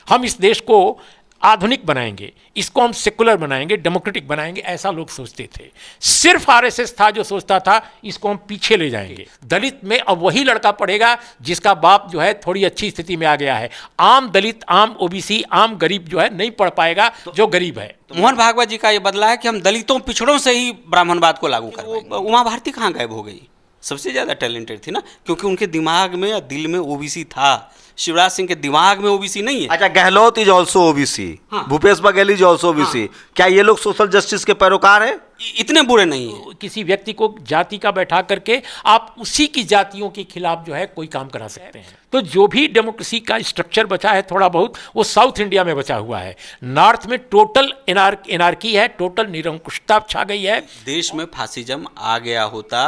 हम इस देश को आधुनिक बनाएंगे, इसको हम सेकुलर बनाएंगे, डेमोक्रेटिक बनाएंगे, ऐसा लोग सोचते थे। सिर्फ आरएसएस था जो सोचता था इसको हम पीछे ले जाएंगे। दलित में अब वही लड़का पढ़ेगा जिसका बाप जो है थोड़ी अच्छी स्थिति में आ गया है। आम दलित, आम ओबीसी, आम गरीब जो है नहीं पढ़ पाएगा जो गरीब है। मोहन भागवत जी का ये बदला है कि हम दलितों पिछड़ों से ही ब्राह्मणवाद को लागू कर। उमा भारती कहाँ गायब हो गई? सबसे ज़्यादा टैलेंटेड थी ना, क्योंकि उनके दिमाग में या दिल में ओबीसी था। शिवराज सिंह के दिमाग में ओबीसी नहीं है। अच्छा, Gehlot is also OBC, Bhupesh Baghel is also OBC. क्या ये लोग सोशल जस्टिस के पैरोकार हैं? इतने बुरे नहीं है। किसी व्यक्ति को जाति का बैठा करके आप उसी की जातियों के खिलाफ जो है कोई काम करा सकते हैं। तो जो भी डेमोक्रेसी का स्ट्रक्चर बचा है थोड़ा बहुत, वो साउथ इंडिया में बचा हुआ है। नॉर्थ में टोटल एनार्की है, टोटल निरंकुशता छा गई है। देश में फासिज्म आ गया होता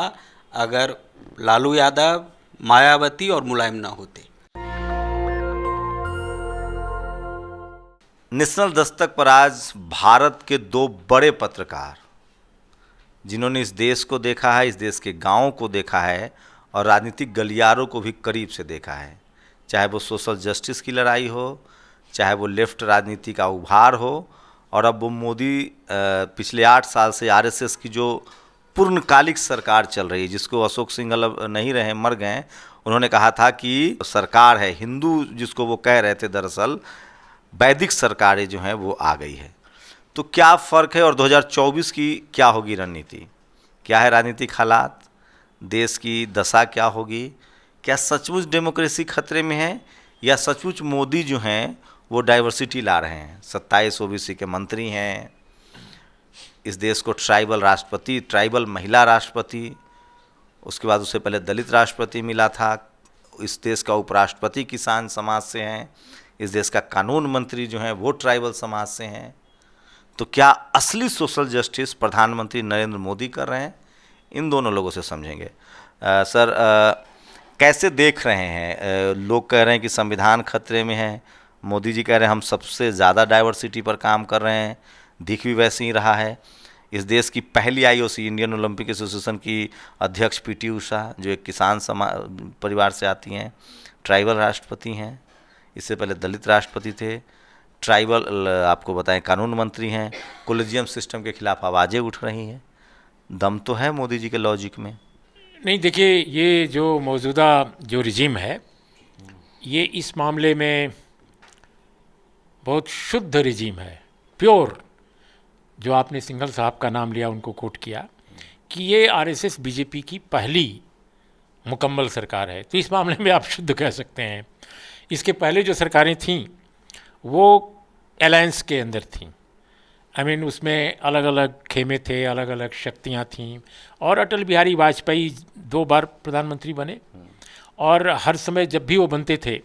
अगर लालू यादव, मायावती और मुलायम ना होते। नेशनल दस्तक पर आज भारत के दो बड़े पत्रकार, जिन्होंने इस देश को देखा है, इस देश के गांवों को देखा है और राजनीतिक गलियारों को भी करीब से देखा है, चाहे वो सोशल जस्टिस की लड़ाई हो, चाहे वो लेफ्ट राजनीति का उभार हो, और अब वो मोदी पिछले 8 साल से आरएसएस की जो पूर्णकालिक सरकार चल रही है, जिसको अशोक सिंघल अब नहीं रहे, मर गए। उन्होंने कहा था कि सरकार है हिंदू, जिसको वो कह रहे थे, दरअसल वैदिक सरकारें जो हैं वो आ गई है। तो क्या फ़र्क है और 2024 की क्या होगी रणनीति? क्या है राजनीतिक हालात? देश की दशा क्या होगी? क्या सचमुच डेमोक्रेसी खतरे में है या सचमुच मोदी जो हैं वो डाइवर्सिटी ला रहे हैं? 27 ओबीसी के मंत्री हैं, इस देश को ट्राइबल राष्ट्रपति, ट्राइबल महिला राष्ट्रपति, उसके बाद उससे पहले दलित राष्ट्रपति मिला था, इस देश का उपराष्ट्रपति किसान समाज से हैं, इस देश का कानून मंत्री जो हैं वो ट्राइबल समाज से हैं। तो क्या असली सोशल जस्टिस प्रधानमंत्री नरेंद्र मोदी कर रहे हैं? इन दोनों लोगों से समझेंगे। सर, कैसे देख रहे हैं? लोग कह रहे हैं कि संविधान खतरे में है, मोदी जी कह रहे हैं हम सबसे ज़्यादा डाइवर्सिटी पर काम कर रहे हैं, दिख भी वैसे ही रहा है। इस देश की पहली आईओसी, इंडियन ओलंपिक एसोसिएशन की अध्यक्ष पीटी उषा, जो एक किसान परिवार से आती हैं, ट्राइबल राष्ट्रपति हैं, इससे पहले दलित राष्ट्रपति थे, ट्राइबल आपको बताएं कानून मंत्री हैं, कोलेजियम सिस्टम के खिलाफ आवाज़ें उठ रही हैं। दम तो है मोदी जी के लॉजिक में? नहीं, देखिए, ये जो मौजूदा जो रिजीम है, ये इस मामले में बहुत शुद्ध रिजीम है, प्योर। जो आपने सिंघल साहब का नाम लिया, उनको कोट किया कि ये आरएसएस बीजेपी की पहली मुकम्मल सरकार है, तो इस मामले में आप शुद्ध कह सकते हैं। इसके पहले जो सरकारें थीं वो अलायंस के अंदर थीं। उसमें अलग अलग खेमे थे, अलग अलग शक्तियाँ थीं, और अटल बिहारी वाजपेयी 2 बार प्रधानमंत्री बने, और हर समय जब भी वो बनते थे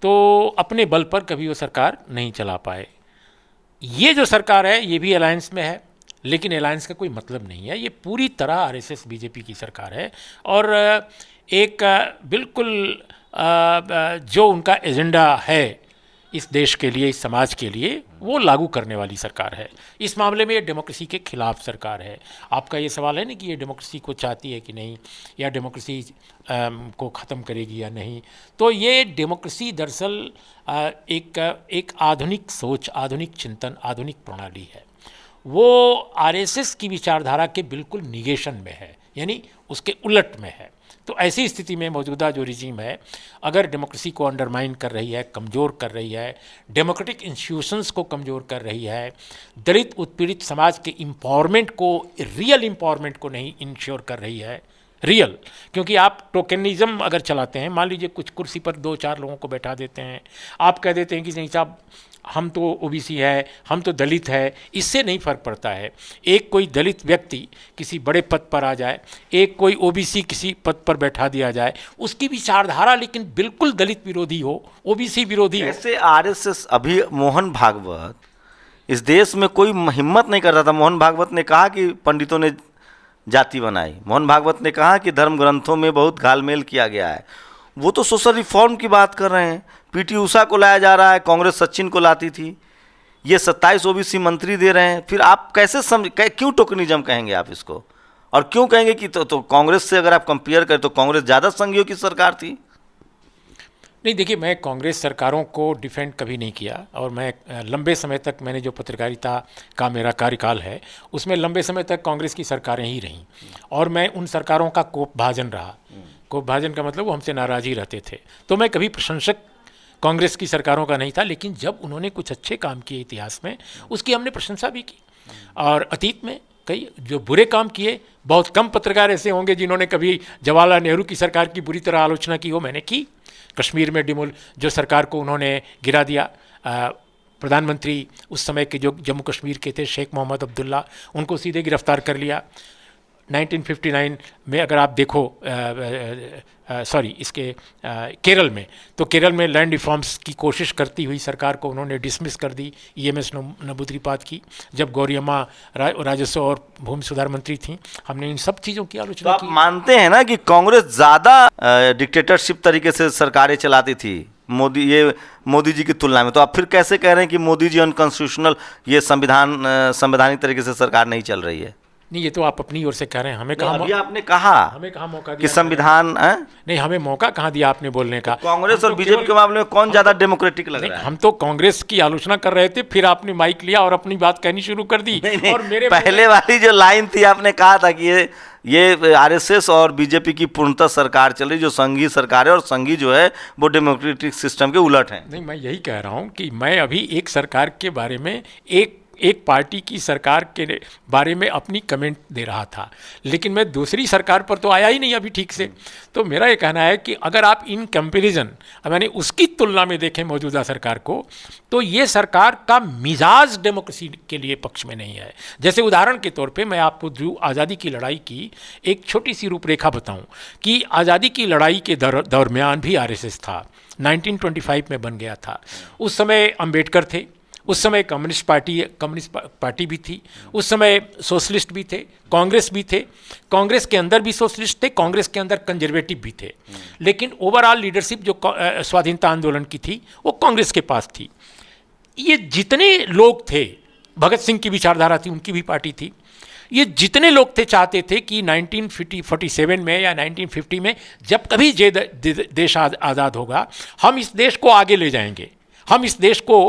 तो अपने बल पर कभी वो सरकार नहीं चला पाए। ये जो सरकार है ये भी अलायंस में है, लेकिन अलायंस का कोई मतलब नहीं है, ये पूरी तरह आरएसएस बीजेपी की सरकार है, और एक बिल्कुल जो उनका एजेंडा है इस देश के लिए, इस समाज के लिए, वो लागू करने वाली सरकार है। इस मामले में ये डेमोक्रेसी के खिलाफ सरकार है। आपका ये सवाल है ना कि ये डेमोक्रेसी को चाहती है कि नहीं, या डेमोक्रेसी को ख़त्म करेगी या नहीं, तो ये डेमोक्रेसी दरअसल एक आधुनिक सोच, आधुनिक चिंतन, आधुनिक प्रणाली है। वो आरएसएस की विचारधारा के बिल्कुल निगेशन में है, यानी उसके उलट में है। तो ऐसी स्थिति में मौजूदा जो रिजीम है, अगर डेमोक्रेसी को अंडरमाइन कर रही है, कमज़ोर कर रही है, डेमोक्रेटिक इंस्टीट्यूशंस को कमज़ोर कर रही है, दलित उत्पीड़ित समाज के एम्पावरमेंट को, रियल एम्पावरमेंट को नहीं इंश्योर कर रही है, रियल। क्योंकि आप टोकनिज़म अगर चलाते हैं, मान लीजिए कुछ कुर्सी पर 2-4 लोगों को बैठा देते हैं, आप कह देते हैं कि नहीं साहब हम तो ओबीसी है, हम तो दलित है, इससे नहीं फ़र्क पड़ता है। एक कोई दलित व्यक्ति किसी बड़े पद पर आ जाए, एक कोई ओबीसी किसी पद पर बैठा दिया जाए, उसकी विचारधारा लेकिन बिल्कुल दलित विरोधी हो, ओबीसी विरोधी हो। ऐसे आरएसएस, अभी मोहन भागवत, इस देश में कोई हिम्मत नहीं करता था। मोहन भागवत ने कहा कि पंडितों ने जाति बनाई, मोहन भागवत ने कहा कि धर्म ग्रंथों में बहुत घालमेल किया गया है। वो तो सोशल रिफॉर्म की बात कर रहे हैं। पीटी उषा को लाया जा रहा है, कांग्रेस सचिन को लाती थी, ये 27 ओबीसी मंत्री दे रहे हैं। फिर आप कैसे क्यों टोकनिज्म कहेंगे आप इसको? और क्यों कहेंगे कि तो कांग्रेस से अगर आप कंपेयर करें तो कांग्रेस ज़्यादा संघियों की सरकार थी? नहीं, देखिए, मैं कांग्रेस सरकारों को डिफेंड कभी नहीं किया, और मैं लंबे समय तक, मैंने जो पत्रकारिता का मेरा कार्यकाल है उसमें लंबे समय तक कांग्रेस की सरकारें ही रहीं, और मैं उन सरकारों का कोपभाजन रहा। कोपभाजन का मतलब वो हमसे नाराज़ ही रहते थे। तो मैं कभी प्रशंसक कांग्रेस की सरकारों का नहीं था, लेकिन जब उन्होंने कुछ अच्छे काम किए इतिहास में, उसकी हमने प्रशंसा भी की। और अतीत में कई जो बुरे काम किए, बहुत कम पत्रकार ऐसे होंगे जिन्होंने कभी जवाहरलाल नेहरू की सरकार की बुरी तरह आलोचना की, वो मैंने की। कश्मीर में जो सरकार को उन्होंने गिरा दिया, प्रधानमंत्री उस समय के जो जम्मू कश्मीर के थे शेख मोहम्मद अब्दुल्ला, उनको सीधे गिरफ्तार कर लिया। 1959 में अगर आप देखो, केरल में, तो केरल में लैंड रिफॉर्म्स की कोशिश करती हुई सरकार को उन्होंने डिसमिस कर दी, ईएमएस नंबूद्रिपाद की, जब गौरी अम्मा राजस्व और भूमि सुधार मंत्री थी। हमने इन सब चीज़ों की तो आलोचना आप की। मानते हैं ना कि कांग्रेस ज़्यादा डिक्टेटरशिप तरीके से सरकारें चलाती थी मोदी जी की तुलना में, तो आप फिर कैसे कह रहे हैं कि मोदी जी अनकॉन्स्टिट्यूशनल, ये संवैधानिक तरीके से सरकार नहीं चल रही है? नहीं, ये तो आप अपनी ओर से कह रहे हैं, हमें कहाँ अभी आपने कहा हमें कहाँ मौका कि दिया? संविधान नहीं, हमें मौका कहाँ दिया आपने बोलने का? कांग्रेस और बीजेपी के मामले में कौन ज्यादा डेमोक्रेटिक लग नहीं, रहा है? हम तो कांग्रेस की आलोचना कर रहे थे, फिर आपने माइक लिया और अपनी बात कहनी शुरू कर दी। नहीं, और मेरे पहले वाली जो लाइन थी, आपने कहा था कि ये आरएसएस और बीजेपी की पूर्णतः सरकार चल रही, जो संघीय सरकार है, और संघी जो है वो डेमोक्रेटिक सिस्टम के उलट है। नहीं, मैं यही कह रहा हूँ कि मैं अभी एक सरकार के बारे में, एक पार्टी की सरकार के बारे में अपनी कमेंट दे रहा था, लेकिन मैं दूसरी सरकार पर तो आया ही नहीं अभी ठीक से। तो मेरा ये कहना है कि अगर आप इन कंपैरिजन, मैंने उसकी तुलना में देखें मौजूदा सरकार को, तो ये सरकार का मिजाज डेमोक्रेसी के लिए पक्ष में नहीं है। जैसे उदाहरण के तौर पे मैं आपको जो आज़ादी की लड़ाई की एक छोटी सी रूपरेखा बताऊं कि आज़ादी की लड़ाई के दरमियान भी आरएसएस था, 1925 में बन गया था। उस समय अंबेडकर थे, उस समय कम्युनिस्ट पार्टी भी थी, उस समय सोशलिस्ट भी थे, कांग्रेस भी थे, कांग्रेस के अंदर भी सोशलिस्ट थे, कांग्रेस के अंदर कंजर्वेटिव भी थे, लेकिन ओवरऑल लीडरशिप जो स्वाधीनता आंदोलन की थी वो कांग्रेस के पास थी। ये जितने लोग थे, भगत सिंह की विचारधारा थी, उनकी भी पार्टी थी, ये जितने लोग थे चाहते थे कि 1947 में या 1950 में जब कभी देश आज़ाद होगा, हम इस देश को आगे ले जाएंगे, हम इस देश को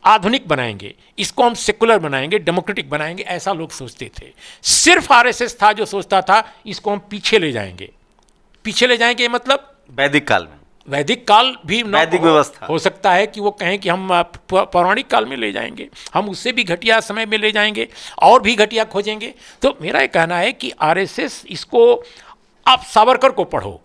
आधुनिक बनाएंगे, इसको हम सेकुलर बनाएंगे, डेमोक्रेटिक बनाएंगे, ऐसा लोग सोचते थे। सिर्फ आरएसएस था जो सोचता था इसको हम पीछे ले जाएंगे, मतलब वैदिक काल में, वैदिक काल भी वैदिक व्यवस्था हो सकता है कि वो कहें कि हम पौराणिक काल में ले जाएंगे, हम उससे भी घटिया समय में ले जाएंगे और भी घटिया खोजेंगे। तो मेरा ये कहना है कि आरएसएस, इसको आप सावरकर को पढ़ो,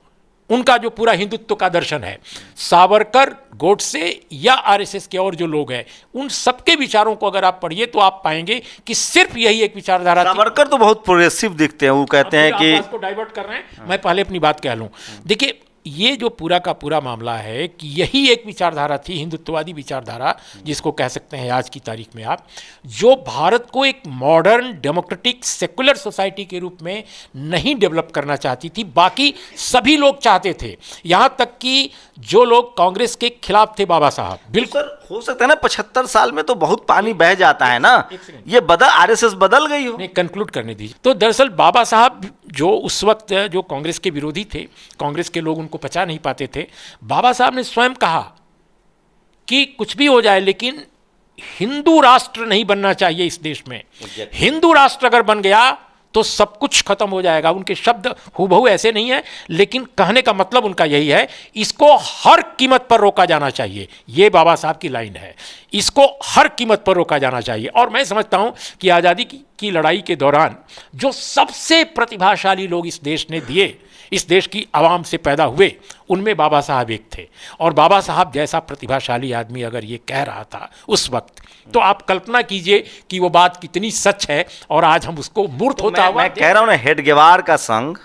उनका जो पूरा हिंदुत्व का दर्शन है, सावरकर, गोडसे या आरएसएस के और जो लोग हैं, उन सबके विचारों को अगर आप पढ़िए तो आप पाएंगे कि सिर्फ यही एक विचारधारा थी। सावरकर तो बहुत प्रोग्रेसिव दिखते हैं, वो कहते हैं कि आप को डाइवर्ट कर रहे हैं, मैं पहले अपनी बात कह लूं। देखिए, ये जो पूरा का पूरा मामला है कि यही एक विचारधारा थी, हिंदुत्ववादी विचारधारा जिसको कह सकते हैं आज की तारीख में आप, जो भारत को एक मॉडर्न डेमोक्रेटिक सेकुलर सोसाइटी के रूप में नहीं डेवलप करना चाहती थी। बाकी सभी लोग चाहते थे, यहाँ तक कि जो लोग कांग्रेस के खिलाफ थे, बाबा साहब, बिल्कुल हो सकता है ना 75 साल में तो बहुत पानी बह जाता है ना, ये आरएसएस बदल गई हो। नहीं, कंक्लूड करने दीजिए। तो दरअसल बाबा साहब जो उस वक्त जो कांग्रेस के विरोधी थे, कांग्रेस के लोग उनको पचा नहीं पाते थे, बाबा साहब ने स्वयं कहा कि कुछ भी हो जाए लेकिन हिंदू राष्ट्र नहीं बनना चाहिए इस देश में। हिंदू राष्ट्र अगर बन गया तो सब कुछ खत्म हो जाएगा। उनके शब्द हूबहू ऐसे नहीं है, लेकिन कहने का मतलब उनका यही है, इसको हर कीमत पर रोका जाना चाहिए। ये बाबा साहब की लाइन है, इसको हर कीमत पर रोका जाना चाहिए। और मैं समझता हूं कि आज़ादी की लड़ाई के दौरान जो सबसे प्रतिभाशाली लोग इस देश ने दिए, इस देश की आवाम से पैदा हुए, उनमें बाबा साहब एक थे। और बाबा साहब जैसा प्रतिभाशाली आदमी अगर ये कह रहा था उस वक्त, तो आप कल्पना कीजिए कि वो बात कितनी सच है और आज हम उसको मूर्त होता हुआ। मैं कह रहा हूं ना, हेडगेवार का संघ,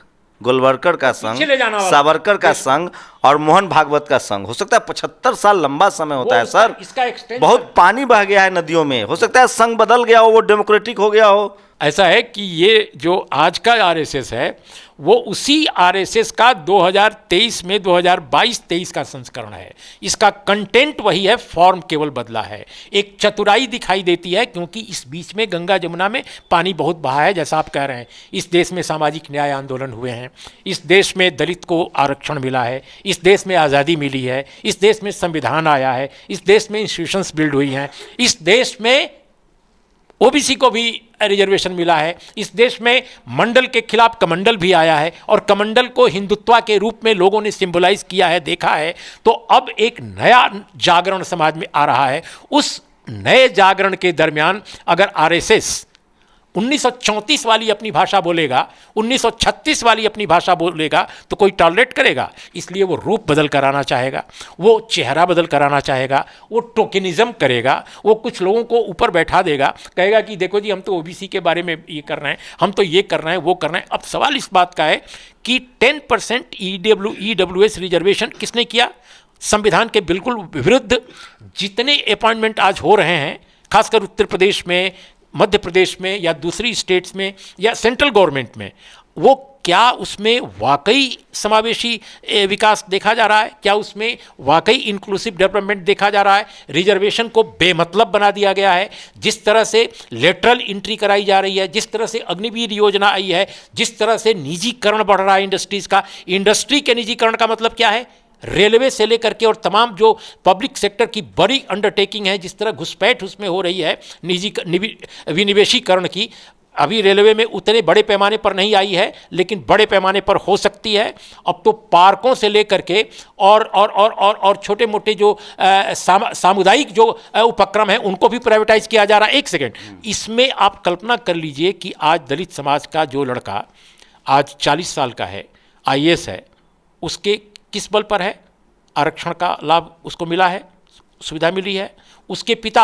गोलवलकर का संघ, सावरकर का संघ और मोहन भागवत का संघ, हो सकता है 75 साल लंबा समय होता है सर, इसका बहुत पानी बह गया है नदियों में, हो सकता है संघ बदल गया हो, वो डेमोक्रेटिक हो गया हो। ऐसा है कि ये जो आज का आरएसएस है वो उसी आरएसएस का 2023 में 2022-23 का संस्करण है। इसका कंटेंट वही है, फॉर्म केवल बदला है। एक चतुराई दिखाई देती है क्योंकि इस बीच में गंगा जमुना में पानी बहुत बहा है, जैसा आप कह रहे हैं। इस देश में सामाजिक न्याय आंदोलन हुए हैं, इस देश में दलित को आरक्षण मिला है, इस देश में आज़ादी मिली है, इस देश में संविधान आया है, इस देश में इंस्टीट्यूशंस बिल्ड हुई हैं, इस देश में ओबीसी को भी रिजर्वेशन मिला है, इस देश में मंडल के खिलाफ कमंडल भी आया है और कमंडल को हिंदुत्व के रूप में लोगों ने सिंबलाइज किया है, देखा है। तो अब एक नया जागरण समाज में आ रहा है। उस नए जागरण के दरमियान अगर आरएसएस 1934 वाली अपनी भाषा बोलेगा, 1936 वाली अपनी भाषा बोलेगा, तो कोई टॉलरेट करेगा? इसलिए वो रूप बदल कर आना चाहेगा, वो चेहरा बदल कर आना चाहेगा, वो टोकेनिज्म करेगा, वो कुछ लोगों को ऊपर बैठा देगा, कहेगा कि देखो जी हम तो ओबीसी के बारे में ये कर रहे हैं, हम तो ये कर रहे हैं, वो कर रहे हैं। अब सवाल इस बात का है कि 10% ईडब्ल्यूएस रिजर्वेशन किसने किया? संविधान के बिल्कुल विरुद्ध जितने अपॉइंटमेंट आज हो रहे हैं, खासकर उत्तर प्रदेश में, मध्य प्रदेश में या दूसरी स्टेट्स में या सेंट्रल गवर्नमेंट में, वो क्या उसमें वाकई समावेशी विकास देखा जा रहा है? क्या उसमें वाकई इंक्लूसिव डेवलपमेंट देखा जा रहा है? रिजर्वेशन को बेमतलब बना दिया गया है। जिस तरह से लेटरल एंट्री कराई जा रही है, जिस तरह से अग्निवीर योजना आई है, जिस तरह से निजीकरण बढ़ रहा है इंडस्ट्रीज़ का। इंडस्ट्री के निजीकरण का मतलब क्या है? रेलवे से लेकर के और तमाम जो पब्लिक सेक्टर की बड़ी अंडरटेकिंग है, जिस तरह घुसपैठ उसमें हो रही है विनिवेशीकरण की, अभी रेलवे में उतने बड़े पैमाने पर नहीं आई है, लेकिन बड़े पैमाने पर हो सकती है। अब तो पार्कों से लेकर के और छोटे मोटे जो सामुदायिक जो उपक्रम हैं उनको भी प्राइवेटाइज किया जा रहा है। एक सेकेंड, इसमें आप कल्पना कर लीजिए कि आज दलित समाज का जो लड़का आज 40 साल का है, आईएएस है, उसके किस बल पर है? आरक्षण का लाभ उसको मिला है, सुविधा मिली है। उसके पिता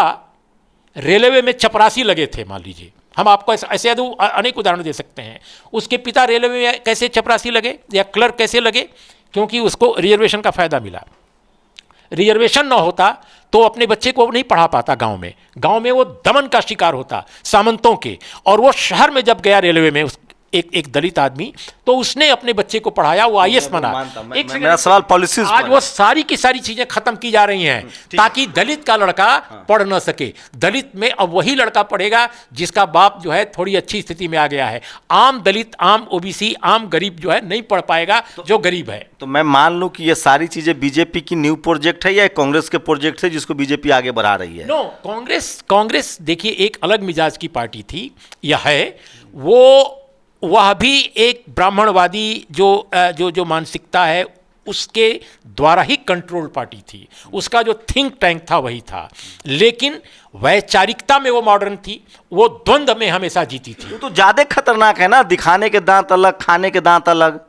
रेलवे में चपरासी लगे थे, मान लीजिए, हम आपको ऐसे अनेक उदाहरण दे सकते हैं। उसके पिता रेलवे में कैसे चपरासी लगे या क्लर्क कैसे लगे? क्योंकि उसको रिजर्वेशन का फायदा मिला। रिजर्वेशन ना होता तो अपने बच्चे को नहीं पढ़ा पाता गांव में वो दमन का शिकार होता सामंतों के। और वो शहर में जब गया रेलवे में, एक दलित आदमी, तो उसने अपने बच्चे को पढ़ाया, वो आईएएस बना। मेरा सवाल पॉलिसीज आज वो सारी की सारी चीजें खत्म की जा रही हैं ताकि दलित का लड़का पढ़ न सके। दलित में अब वही लड़का पढ़ेगा जिसका बाप जो है थोड़ी अच्छी स्थिति में आ गया है। आम दलित, आम ओबीसी, आम गरीब जो है नहीं पढ़ पाएगा, जो गरीब है। तो मैं मान लूं कि ये सारी चीजें बीजेपी की न्यू प्रोजेक्ट है या कांग्रेस के प्रोजेक्ट है जिसको बीजेपी आगे बढ़ा रही है? नो, कांग्रेस देखिए एक अलग मिजाज की पार्टी थी, यह है वह भी एक ब्राह्मणवादी जो मानसिकता है उसके द्वारा ही कंट्रोल पार्टी थी। उसका जो थिंक टैंक था वही था, लेकिन वैचारिकता में वो मॉडर्न थी, वो द्वंद्व में हमेशा जीती थी। तो ज्यादा खतरनाक है ना, दिखाने के दांत अलग, खाने के दांत अलग।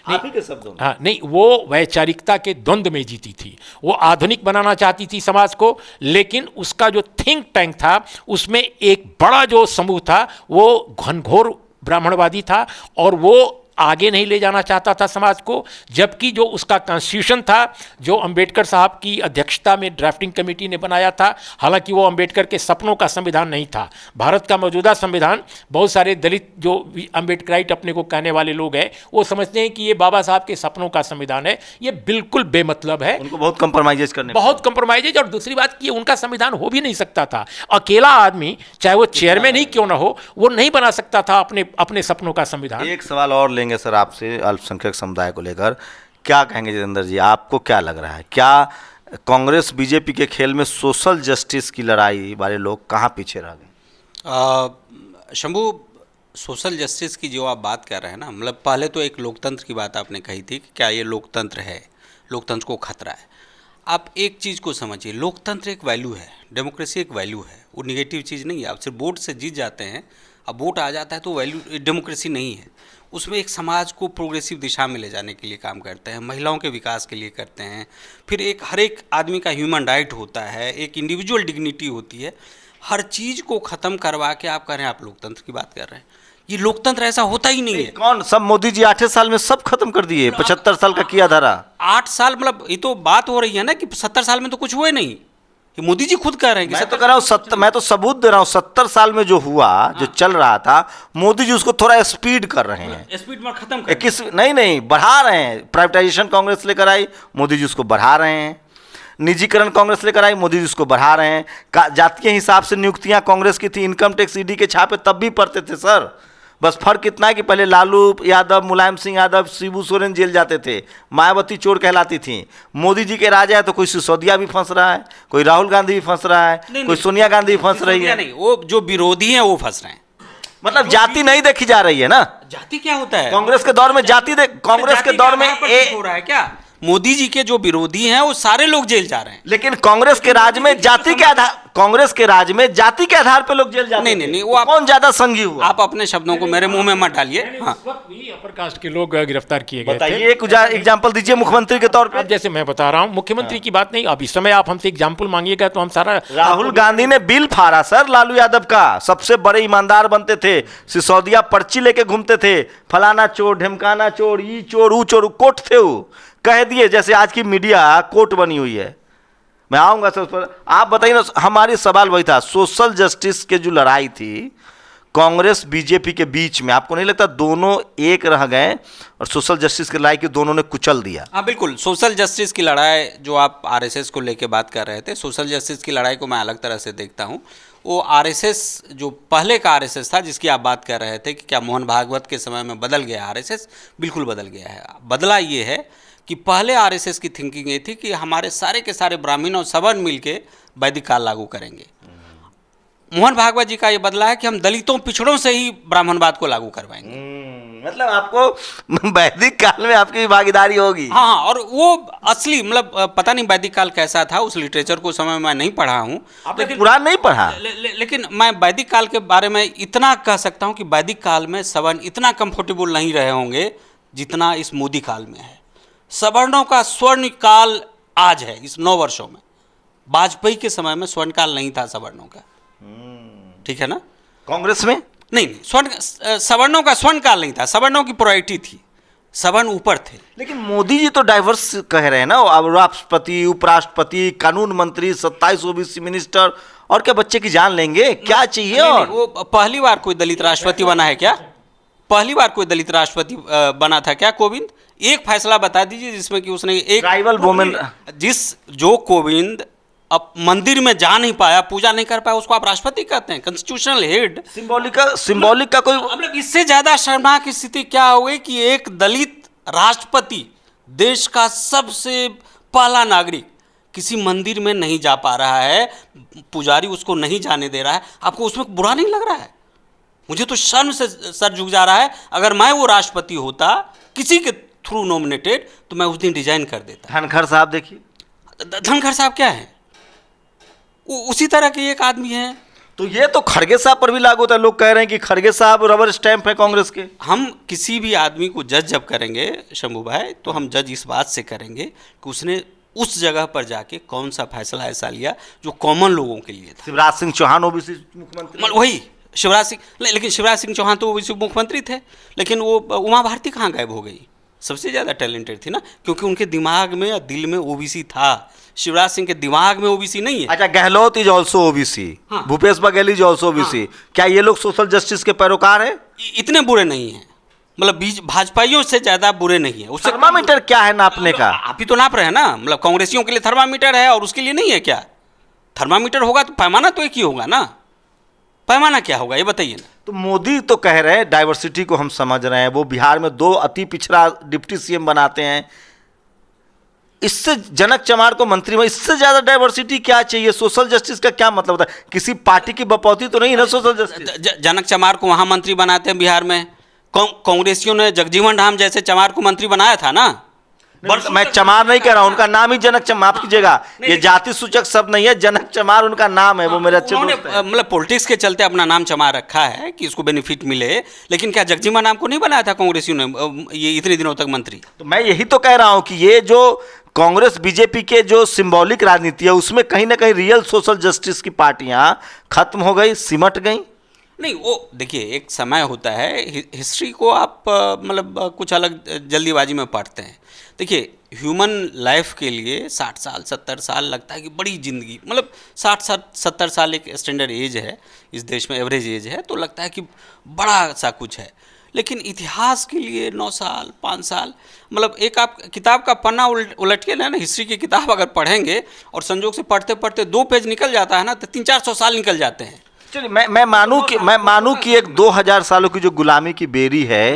आप ही के शब्दों में। हाँ, नहीं, वो वैचारिकता के द्वंद्व में जीती थी। वो आधुनिक बनाना चाहती थी समाज को, लेकिन उसका जो थिंक टैंक था उसमें एक बड़ा जो समूह था वो घनघोर ब्राह्मणवादी था और वो आगे नहीं ले जाना चाहता था समाज को। जबकि जो उसका कॉन्स्टिट्यूशन था, जो अंबेडकर साहब की अध्यक्षता में ड्राफ्टिंग कमेटी ने बनाया था, हालांकि वो अंबेडकर के सपनों का संविधान नहीं था। भारत का मौजूदा संविधान, बहुत सारे दलित जो अंबेडकराइट अपने को कहने वाले लोग हैं, वो समझते हैं कि ये बाबा साहब के सपनों का संविधान है। ये बिल्कुल बेमतलब है, उनको बहुत कंप्रोमाइजेज करने, बहुत कंप्रोमाइजेज। और दूसरी बात कि उनका संविधान हो भी नहीं सकता था। अकेला आदमी, चाहे वो चेयरमैन ही क्यों ना हो, वो नहीं बना सकता था अपने सपनों का संविधान। एक सवाल और लेंगे सर आपसे अल्पसंख्यक समुदाय को लेकर, क्या कहेंगे जितेंद्र जी? आपको क्या लग रहा है, क्या कांग्रेस बीजेपी के खेल में सोशल जस्टिस की लड़ाई वाले लोग कहाँ पीछे रह गए? शंभू, सोशल जस्टिस की जो आप बात कर रहे हैं ना, मतलब पहले तो एक लोकतंत्र की बात आपने कही थी कि क्या ये लोकतंत्र है, लोकतंत्र को खतरा है। आप एक चीज़ को समझिए, लोकतंत्र एक वैल्यू है, डेमोक्रेसी एक वैल्यू है, वो निगेटिव चीज़ नहीं है। आप सिर्फ वोट से जीत जाते हैं, अब वोट आ जाता है तो वैल्यू डेमोक्रेसी नहीं है। उसमें एक समाज को प्रोग्रेसिव दिशा में ले जाने के लिए काम करते हैं, महिलाओं के विकास के लिए करते हैं। फिर एक हर एक आदमी का ह्यूमन राइट होता है, एक इंडिविजुअल डिग्निटी होती है। हर चीज़ को ख़त्म करवा के आप कह रहे हैं आप लोकतंत्र की बात कर रहे हैं। ये लोकतंत्र ऐसा होता ही नहीं है। कौन सब? मोदी जी 8 साल में सब खत्म कर दिए, 75 साल का किया धारा। 8 साल मतलब ये तो बात हो रही है ना कि 70 साल में तो कुछ हुए नहीं। ये मोदी जी खुद कह रहे हैं कि मैं तो सबूत दे रहा हूँ। 70 साल में जो हुआ, जो चल रहा था, मोदी जी उसको थोड़ा स्पीड कर रहे हैं, स्पीड में खत्म कर नहीं बढ़ा रहे हैं। प्राइवेटाइजेशन कांग्रेस लेकर आई, मोदी जी उसको बढ़ा रहे हैं। निजीकरण कांग्रेस लेकर आई, मोदी जी उसको बढ़ा रहे हैं। जाति के हिसाब से नियुक्तियां कांग्रेस की थी, इनकम टैक्स ईडी के छापे तब भी पड़ते थे सर। बस फर्क इतना है कि पहले लालू यादव, मुलायम सिंह यादव, शिबू सोरेन जेल जाते थे, मायावती चोर कहलाती थी। मोदी जी के राज है तो कोई सिसोदिया भी फंस रहा है, कोई राहुल गांधी भी फंस रहा है, कोई सोनिया गांधी भी फंस रही है। नहीं, वो जो विरोधी हैं वो फंस रहे हैं। मतलब जाति नहीं देखी जा रही है ना। जाति क्या होता है? कांग्रेस के दौर में कांग्रेस के दौर में हो रहा है क्या? मोदी जी के जो विरोधी हैं वो सारे लोग जेल जा रहे हैं। लेकिन कांग्रेस के राज में जाति के आधार कांग्रेस के राज में जाति के आधार पे लोग जेल जाते नहीं, थे। नहीं, वो कौन ज्यादा संगी हुआ? आप अपने शब्दों को मेरे मुंह में मत डालिए। हाँ, उस वक्त भी अपर कास्ट के लोग गिरफ्तार किए गए थे। बताइए, एक एग्जाम्पल दीजिए मुख्यमंत्री के तौर अब पे। जैसे मैं बता रहा हूँ, मुख्यमंत्री की बात नहीं, अब इस समय आप हमसे एग्जाम्पल मांगिएगा तो हम सारा। राहुल गांधी ने बिल फाड़ा सर लालू यादव का, सबसे बड़े ईमानदार बनते थे, सिसोदिया पर्ची लेके घूमते थे, फलाना चोर, ढिमकाना चोर, ई चोर, ऊ चोर, कोट थे वो, कह दिए। जैसे आज की मीडिया कोर्ट बनी हुई है। मैं आऊंगा सर उस पर। आप बताइए ना, हमारी सवाल वही था, सोशल जस्टिस के जो लड़ाई थी कांग्रेस बीजेपी के बीच में, आपको नहीं लगता दोनों एक रह गए और सोशल जस्टिस की लड़ाई की दोनों ने कुचल दिया? हाँ, बिल्कुल। सोशल जस्टिस की लड़ाई जो आप आरएसएस को लेके बात कर रहे थे, सोशल जस्टिस की लड़ाई को मैं अलग तरह से देखता हूँ। वो आरएसएस जो पहले का आरएसएस था जिसकी आप बात कर रहे थे कि क्या मोहन भागवत के समय में बदल गया आरएसएस, बिल्कुल बदल गया है। बदला ये है कि पहले आरएसएस की थिंकिंग ये थी कि हमारे सारे के सारे ब्राह्मण और सवर्ण मिलके वैदिक काल लागू करेंगे। मोहन भागवत जी का ये बदला है कि हम दलितों पिछड़ों से ही ब्राह्मणवाद को लागू करवाएंगे। मतलब आपको वैदिक काल में आपकी भागीदारी होगी? हाँ, और वो असली मतलब पता नहीं वैदिक काल कैसा था, उस लिटरेचर को समय मैं नहीं पढ़ा हूँ, लेकिन पूरा नहीं पढ़ा। लेकिन मैं वैदिक काल के बारे में इतना कह सकता हूँ कि वैदिक काल में सवर्ण इतना कंफर्टेबल नहीं रहे होंगे जितना इस मोदी काल में है। सवर्णों का स्वर्ण काल आज है इस 9 वर्षों में। वाजपेयी के समय में स्वर्ण काल नहीं था सवर्णों का, ठीक है ना? कांग्रेस में नहीं, सवर्णों का स्वर्ण काल नहीं था, सवर्णों की प्रायोरिटी थी, सवर्ण ऊपर थे। लेकिन मोदी जी तो डाइवर्स कह रहे हैं ना, अब राष्ट्रपति, उपराष्ट्रपति, कानून मंत्री, 27 ओबीसी मिनिस्टर, और क्या बच्चे की जान लेंगे? क्या चाहिए? और वो पहली बार कोई दलित राष्ट्रपति बना है क्या? पहली बार कोई दलित राष्ट्रपति बना था क्या कोविंद? एक फैसला बता दीजिए जिसमें कि उसने एक ट्राइबल वुमेन, जो कोविंद अब मंदिर में जा नहीं पाया, पूजा नहीं कर पाया, उसको आप राष्ट्रपति कहते हैं? Constitutional head. सिंबॉलिक का कोई मतलब इससे ज्यादा शर्मनाक स्थिति क्या हो गई कि एक दलित राष्ट्रपति, देश का सबसे पहला नागरिक, किसी मंदिर में नहीं जा पा रहा है, पुजारी उसको नहीं जाने दे रहा है। आपको उसमें बुरा नहीं लग रहा है? मुझे तो शर्म से सर झुक जा रहा है। अगर मैं वो राष्ट्रपति होता किसी के थ्रू नॉमिनेटेड, तो मैं उस दिन रिजाइन कर देता। धनखड़ साहब देखिए, धनखड़ साहब क्या है? उसी तरह के एक आदमी हैं। तो ये तो खड़गे साहब पर भी लागू होता है। लोग कह रहे हैं कि खड़गे साहब रबर स्टैंप है कांग्रेस के। हम किसी भी आदमी को जज जब करेंगे शंभू भाई, तो हम जज इस बात से करेंगे कि उसने उस जगह पर जाके कौन सा फैसला ऐसा लिया जो कॉमन लोगों के लिए था। शिवराज सिंह चौहान ओबीसी मुख्यमंत्री, वही शिवराज सिंह, लेकिन शिवराज सिंह चौहान तो ओबीसी मुख्यमंत्री थे, लेकिन वो उमा भारती कहाँ गायब हो गई? सबसे ज़्यादा टैलेंटेड थी ना, क्योंकि उनके दिमाग में या दिल में ओबीसी था। शिवराज सिंह के दिमाग में ओबीसी नहीं है। अच्छा, Gehlot is also OBC, Bhupesh Baghel is also OBC. क्या ये लोग सोशल जस्टिस के पैरोकार हैं? इतने बुरे नहीं हैं, मतलब भाजपाइयों से ज़्यादा बुरे नहीं है। उससे थर्मामीटर क्या है नापने का? आप ही तो नाप रहे हैं ना, मतलब कांग्रेसियों के लिए थर्मामीटर है और उसके लिए नहीं है क्या? थर्मामीटर होगा तो पैमाना तो एक ही होगा ना। पैमाना क्या होगा ये बताइए ना। तो मोदी तो कह रहे हैं डाइवर्सिटी को हम समझ रहे हैं, वो बिहार में 2 अति पिछड़ा डिप्टी सीएम बनाते हैं, इससे जनक चमार को मंत्री में, इससे ज्यादा डाइवर्सिटी क्या चाहिए? सोशल जस्टिस का क्या मतलब होता है? किसी पार्टी की बपौती तो नहीं ना सोशल जस्टिस। जनक चमार को वहां मंत्री बनाते हैं बिहार में। कांग्रेसियों ने जगजीवन राम जैसे चमार को मंत्री बनाया था ना। मैं चमार नहीं कह रहा हूं, उनका नाम ही जनक चमार। माफ कीजिएगा, ये जाति सूचक शब्द नहीं है, जनक चमार उनका नाम है। वो मेरे अच्छे दोस्त हैं। मतलब पॉलिटिक्स के चलते अपना नाम चमार रखा है कि इसको बेनिफिट मिले, लेकिन क्या जगजीवन राम को नहीं बनाया था कांग्रेसियों ने ये इतने दिनों तक मंत्री? तो मैं यही तो कह रहा हूं कि ये जो कांग्रेस बीजेपी के जो सिंबॉलिक राजनीति है, उसमें कहीं ना कहीं रियल सोशल जस्टिस की पार्टियां खत्म हो गई, सिमट गई। नहीं, वो देखिए एक समय होता है, हिस्ट्री को आप मतलब कुछ अलग जल्दीबाजी में पढ़ते हैं। देखिए ह्यूमन लाइफ के लिए 60 साल 70 साल लगता है कि बड़ी ज़िंदगी, मतलब 60-70 साल एक स्टैंडर्ड एज है इस देश में, एवरेज एज है, तो लगता है कि बड़ा सा कुछ है। लेकिन इतिहास के लिए 9 साल 5 साल, मतलब एक आप किताब का पन्ना उलट के ना, हिस्ट्री की किताब अगर पढ़ेंगे और संजोग से पढ़ते पढ़ते 2 पेज निकल जाता है ना, तो 300-400 साल निकल जाते हैं। चलिए मैं मानूं कि एक 2000 सालों की जो गुलामी की बेरी है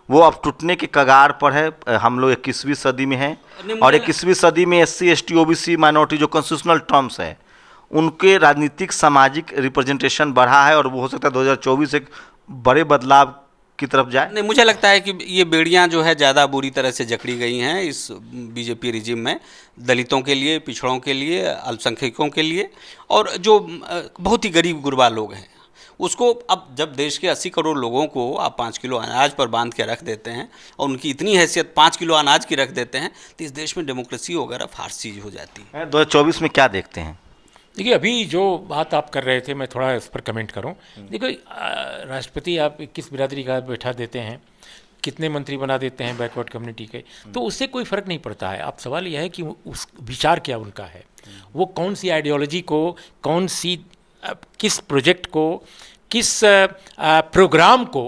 वो अब टूटने के कगार पर है। हम लोग 21वीं सदी में हैं और 21वीं सदी में SC ST OBC माइनॉरिटी जो कॉन्स्टिट्यूशनल टर्म्स है उनके राजनीतिक सामाजिक रिप्रेजेंटेशन बढ़ा है और वो हो सकता है 2024 एक बड़े बदलाव की तरफ जाए। नहीं, मुझे लगता है कि ये बेड़ियां जो है ज़्यादा बुरी तरह से जकड़ी गई हैं इस बीजेपी रिजिम में, दलितों के लिए, पिछड़ों के लिए, अल्पसंख्यकों के लिए, और जो बहुत ही गरीब गुरबा लोग हैं उसको अब जब देश के 80 करोड़ लोगों को आप 5 किलो अनाज पर बांध के रख देते हैं और उनकी इतनी हैसियत 5 किलो अनाज की रख देते हैं तो इस देश में डेमोक्रेसी वगैरह फारस चीज़ हो जाती है। 2024 में क्या देखते हैं? देखिए, अभी जो बात आप कर रहे थे मैं थोड़ा इस पर कमेंट करूं। देखो, राष्ट्रपति आप किस बिरादरी का बैठा देते हैं, कितने मंत्री बना देते हैं बैकवर्ड कम्युनिटी के, तो उससे कोई फ़र्क नहीं पड़ता है। अब सवाल यह है कि उस विचार क्या उनका है, वो कौन सी आइडियोलॉजी को, कौन सी किस प्रोजेक्ट को, किस प्रोग्राम को,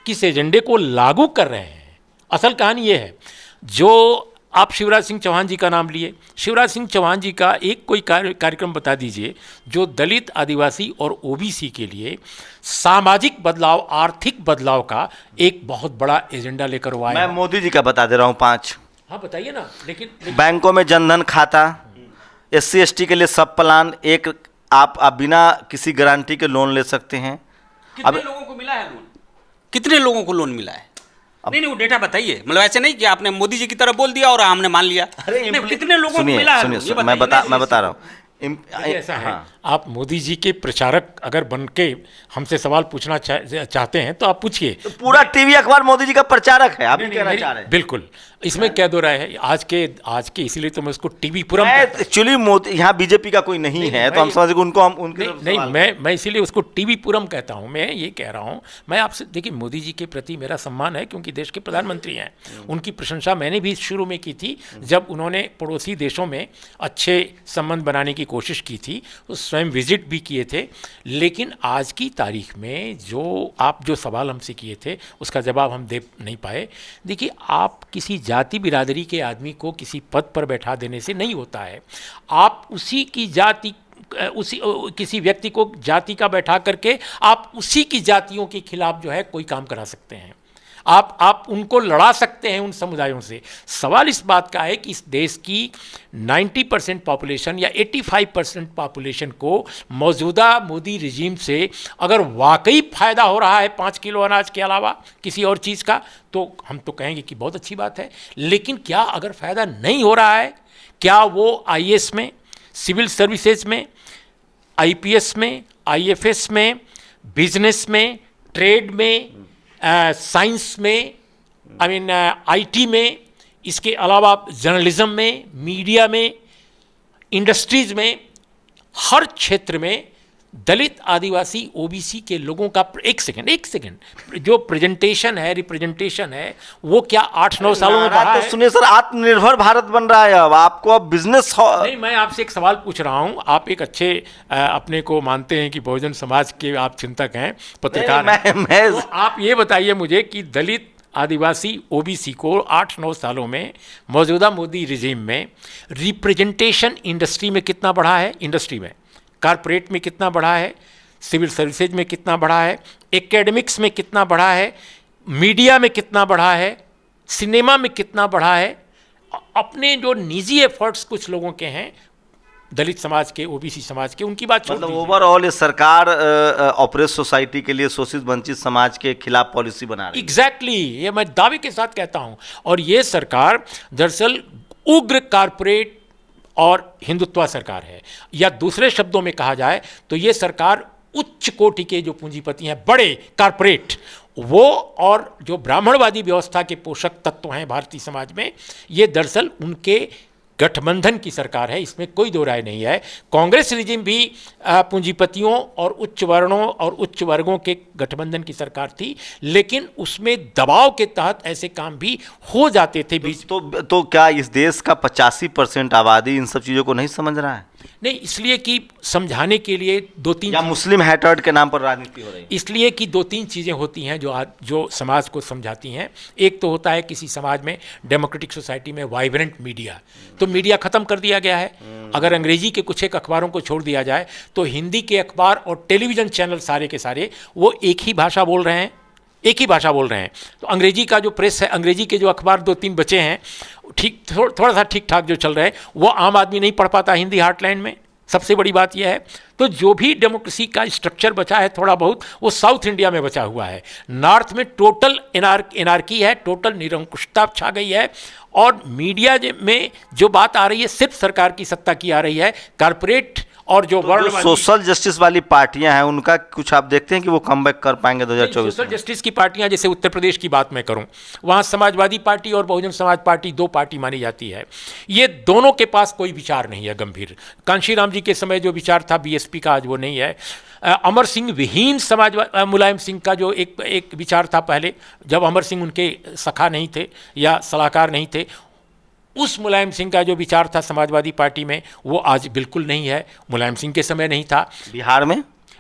किस एजेंडे को लागू कर रहे हैं। असल कहानी ये है, जो आप शिवराज सिंह चौहान जी का नाम लिए, शिवराज सिंह चौहान जी का एक कोई कार्यक्रम बता दीजिए जो दलित, आदिवासी और OBC के लिए सामाजिक बदलाव, आर्थिक बदलाव का एक बहुत बड़ा एजेंडा लेकर वो आए। मैं मोदी जी का बता दे रहा हूँ 5। हाँ बताइए ना। लेकिन बैंकों में जनधन खाता, SC ST के लिए सब प्लान, एक आप बिना किसी गारंटी के लोन ले सकते हैं। कितने लोगों को मिला है लोन? कितने लोगों को लोन मिला है? नहीं, वो डेटा बताइए। मतलब ऐसे नहीं कि आपने मोदी जी की तरह बोल दिया और हमने मान लिया। अरे कितने लोगों को मिला है? सुनिए, मैं बता रहा हूँ। ऐसा है, आप मोदी जी के प्रचारक अगर बन के हमसे सवाल पूछना चाहते हैं तो आप पूछिए। तो पूरा टीवी अखबार मोदी जी का प्रचारक है, आप भी कहना चाह रहे हैं? बिल्कुल, इसमें क्या दो राय है? आज के इसीलिए तो मैं उसको टीवी पुरम एक्चुअली मोदी यहाँ बीजेपी का कोई नहीं है तो हम समझ उनको हम उनके नहीं, मैं इसीलिए उसको टीवी पुरम कहता हूँ। मैं ये कह रहा हूँ, मैं आपसे, देखिए, मोदी जी के प्रति मेरा सम्मान है क्योंकि देश के प्रधानमंत्री हैं। उनकी प्रशंसा मैंने भी शुरू में की थी जब उन्होंने पड़ोसी देशों में अच्छे संबंध बनाने की कोशिश की थी, तो स्वयं विजिट भी किए थे। लेकिन आज की तारीख में जो सवाल हमसे किए थे उसका जवाब हम दे नहीं पाए। देखिए, आप किसी जाति बिरादरी के आदमी को किसी पद पर बैठा देने से नहीं होता है। आप उसी की जाति, किसी व्यक्ति को जाति का बैठा करके आप उसी की जातियों के खिलाफ जो है कोई काम करा सकते हैं। आप उनको लड़ा सकते हैं उन समुदायों से। सवाल इस बात का है कि इस देश की 90% पॉपुलेशन या 85% पॉपुलेशन को मौजूदा मोदी रिजीम से अगर वाकई फ़ायदा हो रहा है 5 किलो अनाज के अलावा किसी और चीज़ का, तो हम तो कहेंगे कि बहुत अच्छी बात है। लेकिन क्या अगर फ़ायदा नहीं हो रहा है, क्या वो IAS में, सिविल सर्विसेज में, IPS में, IFS में, बिजनेस में, ट्रेड में, साइंस में, IT में, इसके अलावा जर्नलिज्म में, मीडिया में, इंडस्ट्रीज़ में, हर क्षेत्र में दलित, आदिवासी, OBC के लोगों का एक सेकंड जो प्रेजेंटेशन है, रिप्रेजेंटेशन है, वो क्या 8-9 सालों में बढ़ा है? तो सुनिए सर, आत्मनिर्भर भारत बन रहा है। अब आपको अब बिजनेस नहीं, मैं आपसे एक सवाल पूछ रहा हूँ। आप एक अच्छे अपने को मानते हैं कि बहुजन समाज के आप चिंतक हैं, पत्रकार हैं। तो आप ये बताइए मुझे कि दलित, आदिवासी, OBC को 8-9 सालों में मौजूदा मोदी रिजीम में रिप्रेजेंटेशन इंडस्ट्री में कितना बढ़ा है? इंडस्ट्री में, कारपोरेट में कितना बढ़ा है? सिविल सर्विसेज में कितना बढ़ा है? एकेडमिक्स में कितना बढ़ा है? मीडिया में कितना बढ़ा है? सिनेमा में कितना बढ़ा है? अपने जो निजी एफर्ट्स कुछ लोगों के हैं, दलित समाज के, OBC समाज के, उनकी बात छोड़ दीजिए। ओवरऑल ये सरकार ऑपरेस सोसाइटी के लिए, शोषित वंचित समाज के खिलाफ पॉलिसी बना रही है। एग्जैक्टली, ये मैं दावे के साथ कहता हूँ। और ये सरकार दरअसल उग्र कारपोरेट और हिंदुत्व सरकार है, या दूसरे शब्दों में कहा जाए तो ये सरकार उच्च कोटि के जो पूंजीपति हैं, बड़े कारपोरेट, वो और जो ब्राह्मणवादी व्यवस्था के पोषक तत्व हैं भारतीय समाज में, ये दरअसल उनके गठबंधन की सरकार है। इसमें कोई दो राय नहीं है। कांग्रेस रिजिम भी पूंजीपतियों और उच्च वर्णों और उच्च वर्गों के गठबंधन की सरकार थी, लेकिन उसमें दबाव के तहत ऐसे काम भी हो जाते थे बीच। तो क्या इस देश का 85% आबादी इन सब चीज़ों को नहीं समझ रहा है? नहीं, इसलिए कि समझाने के लिए दो तीन, या मुस्लिम हैटर्ड के नाम पर राजनीति हो रही है? इसलिए कि दो तीन चीज़ें होती हैं जो समाज को समझाती हैं। एक तो होता है किसी समाज में, डेमोक्रेटिक सोसाइटी में वाइब्रेंट मीडिया, तो मीडिया ख़त्म कर दिया गया है। अगर अंग्रेजी के कुछ एक अखबारों को छोड़ दिया जाए तो हिंदी के अखबार और टेलीविज़न चैनल सारे के सारे वो एक ही भाषा बोल रहे हैं, एक ही भाषा बोल रहे हैं। तो अंग्रेजी का जो प्रेस है, अंग्रेजी के जो अखबार दो तीन बचे हैं ठीक थोड़ा सा ठीक ठाक जो चल रहे हैं, वो आम आदमी नहीं पढ़ पाता हिंदी हार्टलैंड में। सबसे बड़ी बात यह है। तो जो भी डेमोक्रेसी का स्ट्रक्चर बचा है थोड़ा बहुत, वो साउथ इंडिया में बचा हुआ है। नॉर्थ में टोटल एनार्की है, टोटल निरंकुशता छा गई है। और मीडिया में जो बात आ रही है सिर्फ सरकार की सत्ता की आ रही है। कारपोरेट और जो तो सोशल जस्टिस वाली पार्टियां हैं, उनका कुछ आप देखते हैं कि वो कमबैक कर पाएंगे 2024 सोशल जस्टिस की पार्टियां, जैसे उत्तर प्रदेश की बात मैं करूं, वहां समाजवादी पार्टी और बहुजन समाज पार्टी दो पार्टी मानी जाती है। ये दोनों के पास कोई विचार नहीं है गंभीर। कांशीराम जी के समय जो विचार था बीएसपी का, आज वो नहीं है। अमर सिंह विहीन समाजवादी, मुलायम सिंह का जो एक विचार था पहले, जब अमर सिंह उनके सखा नहीं थे या सलाहकार नहीं थे, उस मुलायम सिंह का जो विचार था समाजवादी पार्टी में, वो आज बिल्कुल नहीं है। मुलायम सिंह के समय नहीं था।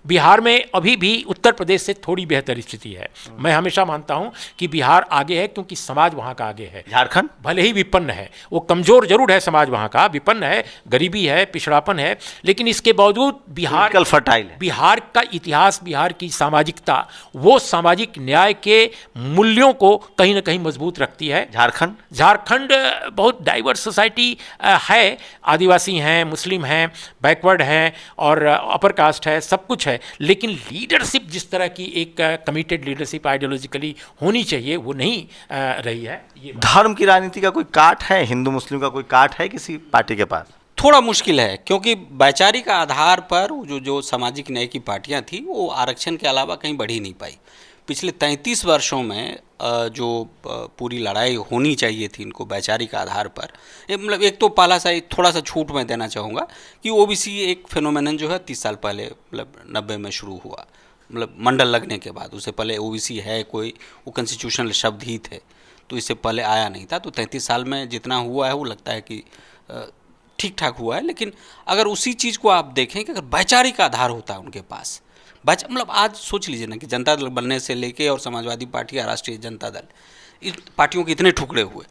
बिहार में अभी भी उत्तर प्रदेश से थोड़ी बेहतर स्थिति है। मैं हमेशा मानता हूं कि बिहार आगे है क्योंकि समाज वहां का आगे है। झारखंड भले ही विपन्न है, वो कमजोर जरूर है, समाज वहां का विपन्न है, गरीबी है, पिछड़ापन है, लेकिन इसके बावजूद बिहार फर्टाइल है। बिहार का इतिहास, बिहार की सामाजिकता, वो सामाजिक न्याय के मूल्यों को कहीं ना कहीं मजबूत रखती है। झारखंड बहुत डाइवर्स सोसाइटी है, आदिवासी हैं, मुस्लिम हैं, बैकवर्ड हैं और अपर कास्ट है, सब कुछ है। लेकिन लीडरशिप जिस तरह की एक कमिटेड लीडरशिप आइडियोलॉजिकली होनी चाहिए, वो नहीं रही है। धर्म की राजनीति का कोई काट है, हिंदू मुस्लिम का कोई काट है किसी पार्टी के पास? थोड़ा मुश्किल है, क्योंकि वैचारिक आधार पर जो सामाजिक न्याय की पार्टियां थी वो आरक्षण के अलावा कहीं बढ़ ही नहीं पाई। पिछले 33 वर्षों में जो पूरी लड़ाई होनी चाहिए थी इनको वैचारिक आधार पर, मतलब एक तो पहला सा थोड़ा सा छूट मैं देना चाहूँगा कि ओबीसी एक फिनोमेनन जो है 30 साल पहले, मतलब 90 में शुरू हुआ, मतलब मंडल लगने के बाद। उससे पहले ओबीसी है कोई, वो कॉन्स्टिट्यूशनल शब्द ही थे, तो इससे पहले आया नहीं था। तो 33 साल में जितना हुआ है वो लगता है कि ठीक ठाक हुआ है। लेकिन अगर उसी चीज़ को आप देखें कि अगर वैचारिक आधार होता है उनके पास, मतलब आज सोच लीजिए ना कि जनता दल बनने से लेके और समाजवादी पार्टी या राष्ट्रीय जनता दल, इन पार्टियों के इतने टुकड़े हुए,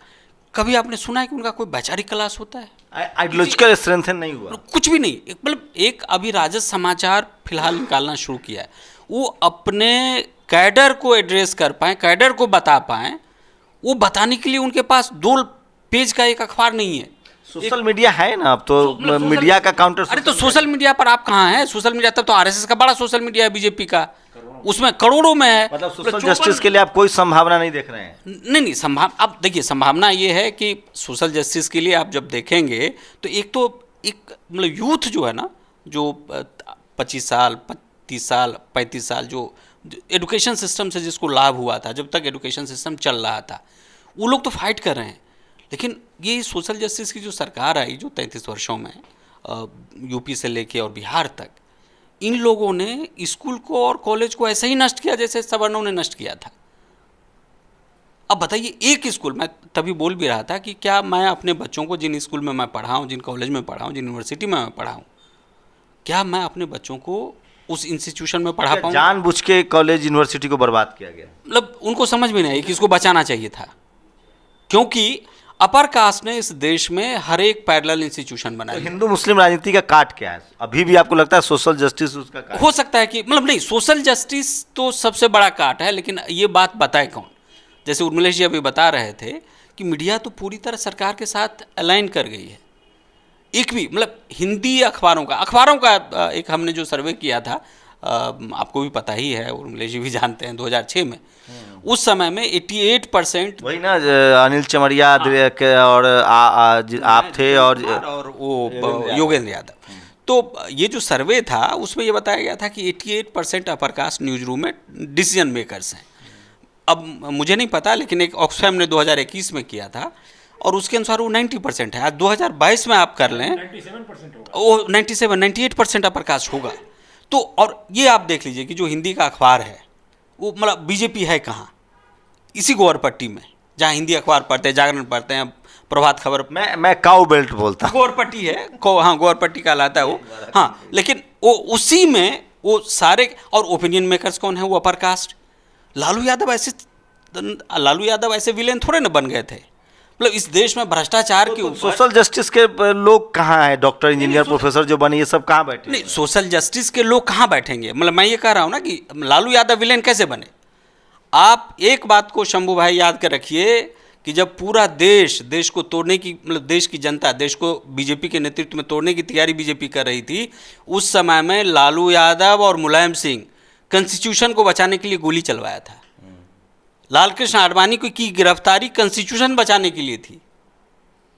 कभी आपने सुना है कि उनका कोई वैचारिक क्लास होता है? आइडियोलॉजिकल स्ट्रेंथन नहीं हुआ, कुछ भी नहीं। मतलब एक अभी राजद समाचार फिलहाल निकालना शुरू किया है, वो अपने कैडर को एड्रेस कर पाएँ, कैडर को बता पाएँ, वो बताने के लिए उनके पास 2 पेज का एक अखबार नहीं है। सोशल मीडिया है ना अब तो, मीडिया का काउंटर। अरे तो सोशल मीडिया पर आप कहाँ हैं? सोशल मीडिया तब तो आरएसएस का बड़ा सोशल मीडिया है, बीजेपी का, उसमें करोड़ों में है। मतलब सोशल जस्टिस के लिए आप कोई संभावना नहीं देख रहे हैं? नहीं, अब देखिए, संभावना ये है कि सोशल जस्टिस के लिए आप जब देखेंगे तो एक मतलब यूथ जो है ना, जो 25 साल 30 साल 35 साल जो एजुकेशन सिस्टम से जिसको लाभ हुआ था, जब तक एजुकेशन सिस्टम चल रहा था, वो लोग तो फाइट कर रहे हैं। लेकिन ये सोशल जस्टिस की जो सरकार आई जो 33 वर्षों में, यूपी से लेके और बिहार तक, इन लोगों ने स्कूल को और कॉलेज को ऐसे ही नष्ट किया जैसे सवर्णों ने नष्ट किया था। अब बताइए, एक स्कूल, मैं तभी बोल भी रहा था कि क्या मैं अपने बच्चों को, जिन स्कूल में मैं पढ़ा हूँ, जिन कॉलेज में पढ़ा हूँ, जिन यूनिवर्सिटी में मैं पढ़ा हूँ, क्या मैं अपने बच्चों को उस इंस्टीट्यूशन में पढ़ा पाऊँ? जानबूझ के कॉलेज यूनिवर्सिटी को बर्बाद किया गया। मतलब उनको समझ में नहीं आई कि इसको बचाना चाहिए था, क्योंकि अपर कास्ट ने इस देश में हर एक पैरेलल इंस्टीट्यूशन बनाया। तो हिंदू मुस्लिम राजनीति का काट क्या है? अभी भी आपको लगता है सोशल जस्टिस उसका काट? हो सकता है कि, मतलब नहीं, सोशल जस्टिस तो सबसे बड़ा काट है, लेकिन ये बात बताए कौन? जैसे उर्मिलेश जी अभी बता रहे थे कि मीडिया तो पूरी तरह सरकार के साथ अलाइन कर गई है। एक भी, मतलब हिंदी अखबारों का एक हमने जो सर्वे किया था, आपको भी पता ही है, उर्मिलेश जी भी जानते हैं, 2006 में, उस समय में 88%, वही ना, अनिल चमरिया और आप थे और वो योगेंद्र यादव। तो ये जो सर्वे था उसमें ये बताया गया था कि 88% अपर कास्ट न्यूज रूम में डिसीजन मेकर्स हैं। अब मुझे नहीं पता, लेकिन एक ऑक्सफैम ने 2021 में किया था और उसके अनुसार वो 90% है। आज 2022 में आप कर लें, 97% होगा, वो 98% अपर कास्ट होगा। तो और ये आप देख लीजिए कि जो हिंदी का अखबार है वो, मतलब बीजेपी है कहाँ? इसी गोरपट्टी में, जहाँ हिंदी अखबार पढ़ते हैं, जागरण पढ़ते हैं, प्रभात खबर, मैं काउ बेल्ट बोलता हूँ। गोरपट्टी है, हाँ गोरपट्टी कहलाता है वो। हाँ, लेकिन वो उसी में वो सारे, और ओपिनियन मेकर्स कौन है? वो अपर कास्ट। लालू यादव ऐसे विलेन थोड़े ना बन गए थे। मतलब इस देश में भ्रष्टाचार के ऊपर सोशल जस्टिस के लोग कहाँ हैं? डॉक्टर, इंजीनियर, प्रोफेसर जो बने, ये सब कहाँ बैठे? नहीं, सोशल जस्टिस के लोग कहाँ बैठेंगे? मतलब मैं ये कह रहा हूँ ना कि लालू यादव विलेन कैसे बने। आप एक बात को शंभू भाई याद कर रखिए कि जब पूरा देश को तोड़ने की, मतलब देश की जनता देश को बीजेपी के नेतृत्व में तोड़ने की तैयारी बीजेपी कर रही थी, उस समय में लालू यादव और मुलायम सिंह कॉन्स्टिट्यूशन को बचाने के लिए गोली चलवाया था। लालकृष्ण आडवाणी की गिरफ्तारी कॉन्स्टिट्यूशन बचाने के लिए थी,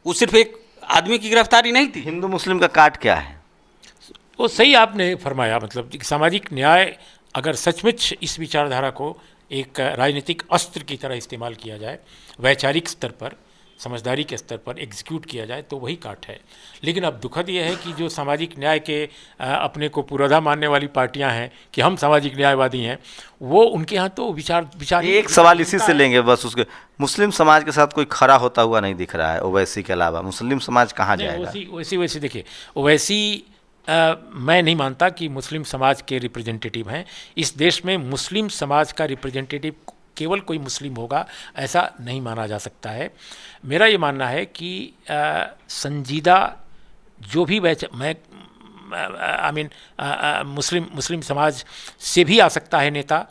वो सिर्फ एक आदमी की गिरफ्तारी नहीं थी। हिंदू मुस्लिम का काट क्या है? वो सही आपने फरमाया। मतलब कि सामाजिक न्याय अगर सचमुच इस विचारधारा को एक राजनीतिक अस्त्र की तरह इस्तेमाल किया जाए, वैचारिक स्तर पर, समझदारी के स्तर पर एग्जीक्यूट किया जाए, तो वही काट है। लेकिन अब दुखद यह है कि जो सामाजिक न्याय के अपने को पुरोधा मानने वाली पार्टियां हैं कि हम सामाजिक न्यायवादी हैं, वो उनके यहाँ तो विचार एक सवाल इसी से लेंगे बस, उसके मुस्लिम समाज के साथ कोई खड़ा होता हुआ नहीं दिख रहा है। ओवैसी के अलावा मुस्लिम समाज कहाँ जाएगा? वैसी देखिए, ओवैसी मैं नहीं मानता कि मुस्लिम समाज के रिप्रेजेंटेटिव हैं। इस देश में मुस्लिम समाज का रिप्रेजेंटेटिव केवल कोई मुस्लिम होगा, ऐसा नहीं माना जा सकता है। मेरा ये मानना है कि संजीदा जो भी मैं मुस्लिम समाज से भी आ सकता है नेता,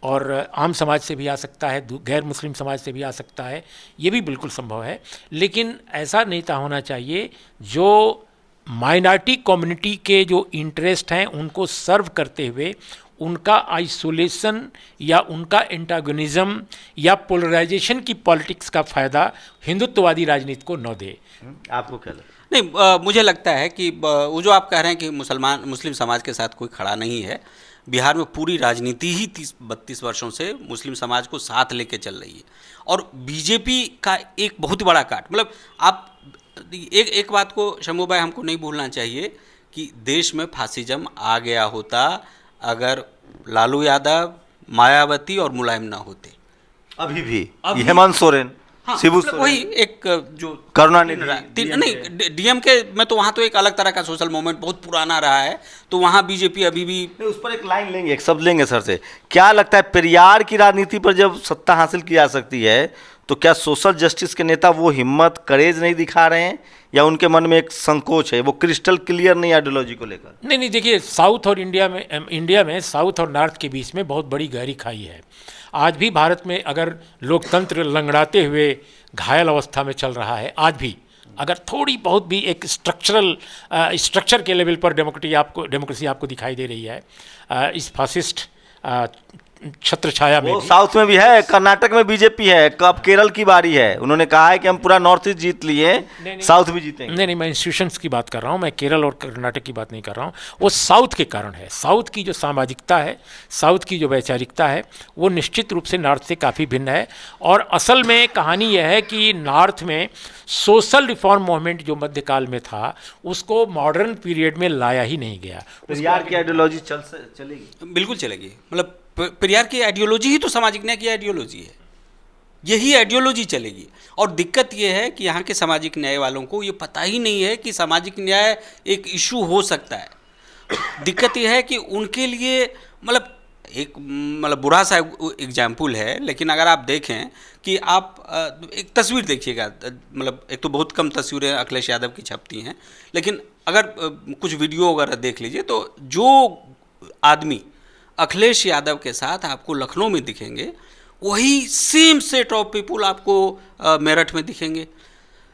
और आम समाज से भी आ सकता है, गैर मुस्लिम समाज से भी आ सकता है, ये भी बिल्कुल संभव है। लेकिन ऐसा नेता होना चाहिए जो माइनॉरिटी कम्युनिटी के जो इंटरेस्ट हैं उनको सर्व करते हुए उनका आइसोलेशन या उनका एंटागोनिज्म या पोलराइजेशन की पॉलिटिक्स का फ़ायदा हिंदुत्ववादी राजनीति को न दे। आपको क्या लगता है? नहीं, मुझे लगता है कि वो जो आप कह रहे हैं कि मुस्लिम समाज के साथ कोई खड़ा नहीं है, बिहार में पूरी राजनीति ही 30-32 वर्षों से मुस्लिम समाज को साथ लेके चल रही है। और बीजेपी का एक बहुत बड़ा काट, मतलब आप एक बात को शंभू भाई हमको नहीं भूलना चाहिए कि देश में फासिज्म आ गया होता अगर लालू यादव, मायावती और मुलायम ना होते। अभी हेमंत सोरेन, हाँ, शिबू मतलब सोरेन, वही एक जो करुणानिधि, नहीं डीएमके में तो वहाँ तो एक अलग तरह का सोशल मूवमेंट बहुत पुराना रहा है, तो वहाँ बीजेपी अभी भी उस पर एक लाइन लेंगे, एक शब्द लेंगे सर से। क्या लगता है पेरियार की राजनीति पर जब सत्ता हासिल की जा सकती है तो क्या सोशल जस्टिस के नेता वो हिम्मत, करेज नहीं दिखा रहे हैं, या उनके मन में एक संकोच है, वो क्रिस्टल क्लियर नहीं आइडियोलॉजी को लेकर? नहीं, देखिए, साउथ और इंडिया में साउथ और नॉर्थ के बीच में बहुत बड़ी गहरी खाई है। आज भी भारत में अगर लोकतंत्र लंगड़ाते हुए घायल अवस्था में चल रहा है, आज भी अगर थोड़ी बहुत भी एक स्ट्रक्चर के लेवल पर डेमोक्रेसी आपको दिखाई दे रही है, इस फासिस्ट छत्र छाया में वो साउथ में भी है, कर्नाटक में बीजेपी है, अब केरल की बारी है। उन्होंने कहा है कि हम पूरा नॉर्थ ईस्ट जीत लिए, साउथ भी जीतेंगे। नहीं, मैं इंस्टीट्यूशंस की बात कर रहा हूँ, मैं केरल और कर्नाटक की बात नहीं कर रहा हूँ। वो साउथ के कारण है। साउथ की जो सामाजिकता है, साउथ की जो वैचारिकता है, वो निश्चित रूप से नॉर्थ से काफ़ी भिन्न है। और असल में कहानी यह है कि नॉर्थ में सोशल रिफॉर्म मूवमेंट जो मध्यकाल में था, उसको मॉडर्न पीरियड में लाया ही नहीं गया। पेरियार की आइडियोलॉजी चलेगी? बिल्कुल चलेगी। मतलब पेरियार की आइडियोलॉजी ही तो सामाजिक न्याय की आइडियोलॉजी है, यही आइडियोलॉजी चलेगी। और दिक्कत यह है कि यहाँ के सामाजिक न्याय वालों को ये पता ही नहीं है कि सामाजिक न्याय एक इशू हो सकता है। दिक्कत यह है कि उनके लिए मतलब बुरा सा एग्जाम्पल है, लेकिन अगर आप देखें कि आप एक तस्वीर देखिएगा, मतलब एक तो बहुत कम तस्वीरें अखिलेश यादव की छपती हैं, लेकिन अगर कुछ वीडियो वगैरह देख लीजिए तो जो आदमी अखिलेश यादव के साथ आपको लखनऊ में दिखेंगे, वही सेम सेट ऑफ पीपुल आपको मेरठ में दिखेंगे,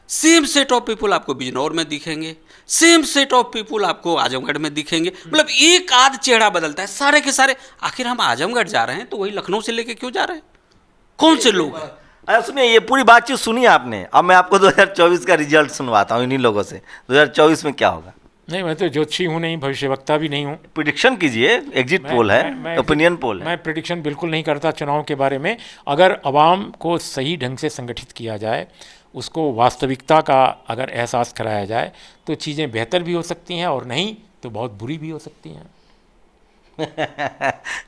सेम सेट ऑफ पीपुल आपको बिजनौर में दिखेंगे, सेम सेट ऑफ पीपुल आपको आजमगढ़ में दिखेंगे। मतलब एक आध चेहरा बदलता है, सारे के सारे। आखिर हम आजमगढ़ जा रहे हैं तो वही लखनऊ से लेके क्यों जा रहे हैं? कौन से लोग हैं? अरे सुनिए, ये पूरी बातचीत सुनिए आपने। अब मैं आपको 2024 का रिजल्ट सुनवाता हूँ इन्हीं लोगों से। 2024 में क्या होगा? नहीं, मैं तो ज्योतिषी हूँ नहीं, भविष्यवक्ता भी नहीं हूँ। प्रिडिक्शन कीजिए, एग्जिट पोल है, ओपिनियन पोल है। मैं प्रिडिक्शन बिल्कुल नहीं करता चुनाव के बारे में। अगर आवाम को सही ढंग से संगठित किया जाए, उसको वास्तविकता का अगर एहसास कराया जाए, तो चीज़ें बेहतर भी हो सकती हैं, और नहीं तो बहुत बुरी भी हो सकती हैं।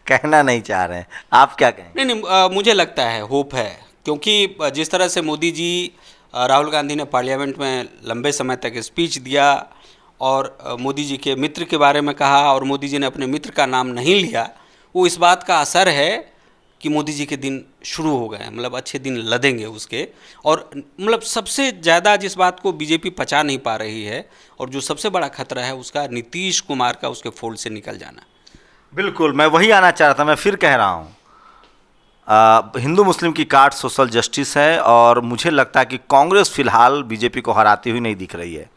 कहना नहीं चाह रहे हैं, आप क्या कहें? नहीं, मुझे लगता है, होप है क्योंकि जिस तरह से मोदी जी राहुल गांधी ने पार्लियामेंट में लंबे समय तक स्पीच दिया और मोदी जी के मित्र के बारे में कहा और मोदी जी ने अपने मित्र का नाम नहीं लिया, वो इस बात का असर है कि मोदी जी के दिन शुरू हो गए, मतलब अच्छे दिन लदेंगे उसके। और मतलब सबसे ज़्यादा जिस बात को बीजेपी पचा नहीं पा रही है और जो सबसे बड़ा खतरा है उसका नीतीश कुमार का उसके फोल्ड से निकल जाना। बिल्कुल, मैं वही आना चाह रहा था। मैं फिर कह रहा हूँ, हिंदू मुस्लिम की काट सोशल जस्टिस है और मुझे लगता है कि कांग्रेस फिलहाल बीजेपी को हराती हुई नहीं दिख रही है।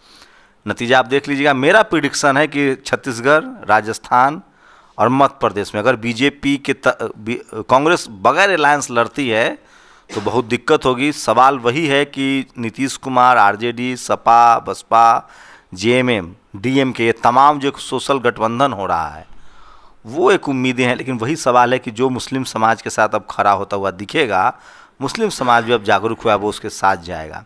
नतीजा आप देख लीजिएगा। मेरा प्रिडिक्शन है कि छत्तीसगढ़, राजस्थान और मध्य प्रदेश में अगर बीजेपी के कांग्रेस बगैर अलायंस लड़ती है तो बहुत दिक्कत होगी। सवाल वही है कि Nitish Kumar, RJD, Sapa, Basapa, JMM, DMK, ये तमाम जो सोशल गठबंधन हो रहा है वो एक उम्मीदें हैं, लेकिन वही सवाल है कि जो मुस्लिम समाज के साथ अब खड़ा होता हुआ दिखेगा, मुस्लिम समाज भी अब जागरूक हुआ, वो उसके साथ जाएगा।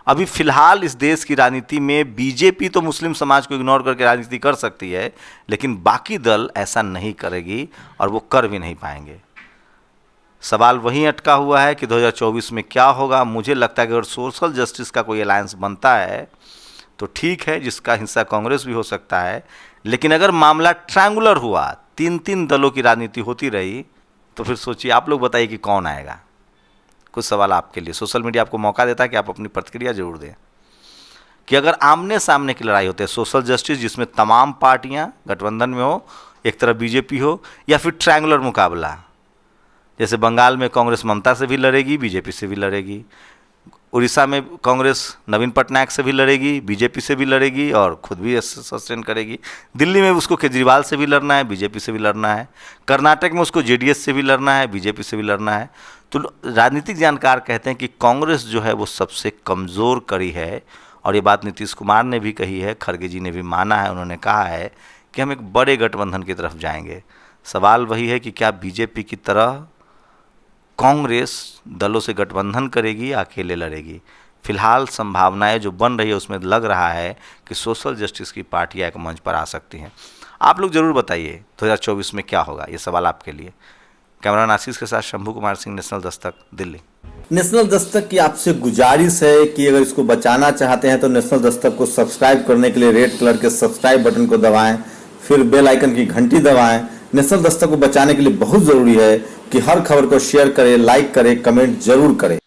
अभी फ़िलहाल इस देश की राजनीति में बीजेपी तो मुस्लिम समाज को इग्नोर करके राजनीति कर सकती है, लेकिन बाकी दल ऐसा नहीं करेगी और वो कर भी नहीं पाएंगे। सवाल वहीं अटका हुआ है कि 2024 में क्या होगा। मुझे लगता है कि अगर सोशल जस्टिस का कोई अलायंस बनता है तो ठीक है, जिसका हिस्सा कांग्रेस भी हो सकता है, लेकिन अगर मामला ट्रायंगुलर हुआ, 3-3 दलों की राजनीति होती रही, तो फिर सोचिए, आप लोग बताइए कि कौन आएगा। कुछ सवाल आपके लिए। सोशल मीडिया आपको मौका देता है कि आप अपनी प्रतिक्रिया जरूर दें कि अगर आमने सामने की लड़ाई होती है, सोशल जस्टिस जिसमें तमाम पार्टियां गठबंधन में हो, एक तरफ बीजेपी हो, या फिर ट्रायंगुलर मुकाबला, जैसे बंगाल में कांग्रेस ममता से भी लड़ेगी, बीजेपी से भी लड़ेगी, उड़ीसा में कांग्रेस नवीन पटनायक से भी लड़ेगी, बीजेपी से भी लड़ेगी और खुद भी सस्टेन करेगी, दिल्ली में उसको केजरीवाल से भी लड़ना है, बीजेपी से भी लड़ना है, कर्नाटक में उसको जेडीएस से भी लड़ना है, बीजेपी से भी लड़ना है। तो राजनीतिक जानकार कहते हैं कि कांग्रेस जो है वो सबसे कमज़ोर कड़ी है, और ये बात नीतीश कुमार ने भी कही है, खड़गे जी ने भी माना है। उन्होंने कहा है कि हम एक बड़े गठबंधन की तरफ जाएंगे। सवाल वही है कि क्या बीजेपी की तरह कांग्रेस दलों से गठबंधन करेगी या अकेले लड़ेगी। फिलहाल संभावनाएं जो बन रही है उसमें लग रहा है कि सोशल जस्टिस की पार्टियां एक मंच पर आ सकती हैं। आप लोग ज़रूर बताइए 2024 में क्या होगा, ये सवाल आपके लिए। कैमरामैन आशीष के साथ शंभू कुमार सिंह, नेशनल दस्तक, दिल्ली। नेशनल दस्तक की आपसे गुजारिश है कि अगर इसको बचाना चाहते हैं तो नेशनल दस्तक को सब्सक्राइब करने के लिए रेड कलर के सब्सक्राइब बटन को दबाएं, फिर बेल आइकन की घंटी दबाएं। नेशनल दस्तक को बचाने के लिए बहुत ज़रूरी है कि हर खबर को शेयर करें, लाइक करें, कमेंट जरूर करें।